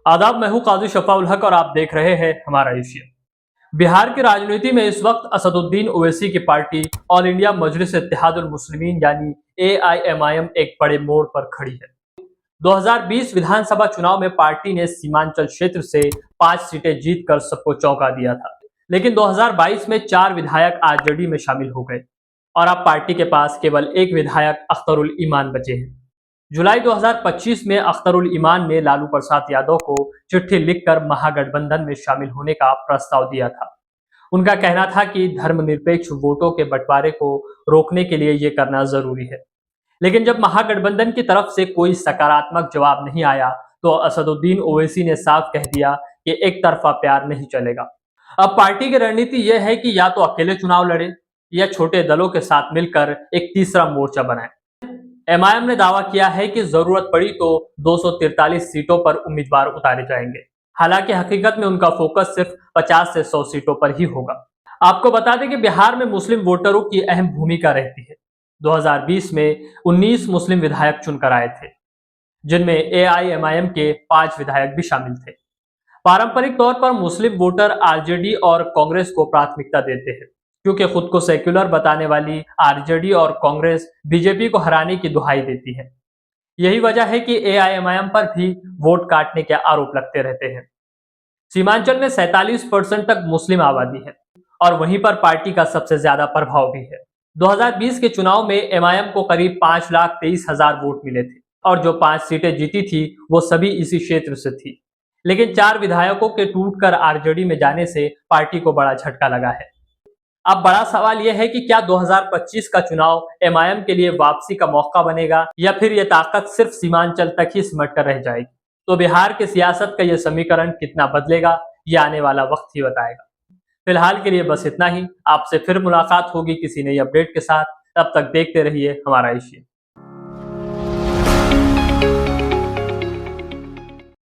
आदाब, मैं हूं काजी शफा उल हक और आप देख रहे हैं हमारा एशिया। बिहार की राजनीति में इस वक्त असदुद्दीन ओवैसी की पार्टी ऑल इंडिया मजलिस इत्तेहादुल मुस्लिमीन यानी AIMIM एक बड़े मोड़ पर खड़ी है। 2020 विधानसभा चुनाव में पार्टी ने सीमांचल क्षेत्र से 5 सीटें जीतकर सबको चौंका दिया था, लेकिन 2022 में 4 विधायक आरजेडी में शामिल हो गए और अब पार्टी के पास केवल एक विधायक अख्तरुल ईमान बचे हैं। जुलाई 2025 में अख्तरुल ईमान ने लालू प्रसाद यादव को चिट्ठी लिखकर महागठबंधन में शामिल होने का प्रस्ताव दिया था। उनका कहना था कि धर्मनिरपेक्ष वोटों के बंटवारे को रोकने के लिए ये करना जरूरी है। लेकिन जब महागठबंधन की तरफ से कोई सकारात्मक जवाब नहीं आया, तो असदुद्दीन ओवैसी ने साफ कह दिया कि एक तरफा प्यार नहीं चलेगा। अब पार्टी की रणनीति यह है कि या तो अकेले चुनाव लड़े या छोटे दलों के साथ मिलकर एक तीसरा मोर्चा बनाए। एमआईएम ने दावा किया है कि जरूरत पड़ी तो 243 सीटों पर उम्मीदवार उतारे जाएंगे। हालांकि हकीकत में उनका फोकस सिर्फ 50 से 100 सीटों पर ही होगा। आपको बता दें कि बिहार में मुस्लिम वोटरों की अहम भूमिका रहती है। 2020 में 19 मुस्लिम विधायक चुनकर आए थे, जिनमें AIMIM के 5 विधायक भी शामिल थे। पारंपरिक तौर पर मुस्लिम वोटर आरजेडी और कांग्रेस को प्राथमिकता देते हैं, क्योंकि खुद को सेक्युलर बताने वाली आरजेडी और कांग्रेस बीजेपी को हराने की दुहाई देती है। यही वजह है कि AIMIM पर भी वोट काटने के आरोप लगते रहते हैं। सीमांचल में 47% तक मुस्लिम आबादी है और वहीं पर पार्टी का सबसे ज्यादा प्रभाव भी है। 2020 के चुनाव में एमआईएम को करीब 5,23,000 वोट मिले थे और जो 5 सीटें जीती थी वो सभी इसी क्षेत्र से थी। लेकिन 4 विधायकों के टूटकर आरजेडी में जाने से पार्टी को बड़ा झटका लगा है। अब बड़ा सवाल यह है कि क्या 2025 का चुनाव एमआईएम के लिए वापसी का मौका बनेगा या फिर यह ताकत सिर्फ सीमांचल तक ही सिमट कर रह जाएगी। तो बिहार के सियासत का यह समीकरण कितना बदलेगा, यह आने वाला वक्त ही बताएगा। फिलहाल के लिए बस इतना ही। आपसे फिर मुलाकात होगी किसी नई अपडेट के साथ। तब तक देखते रहिए हमारा एशिया।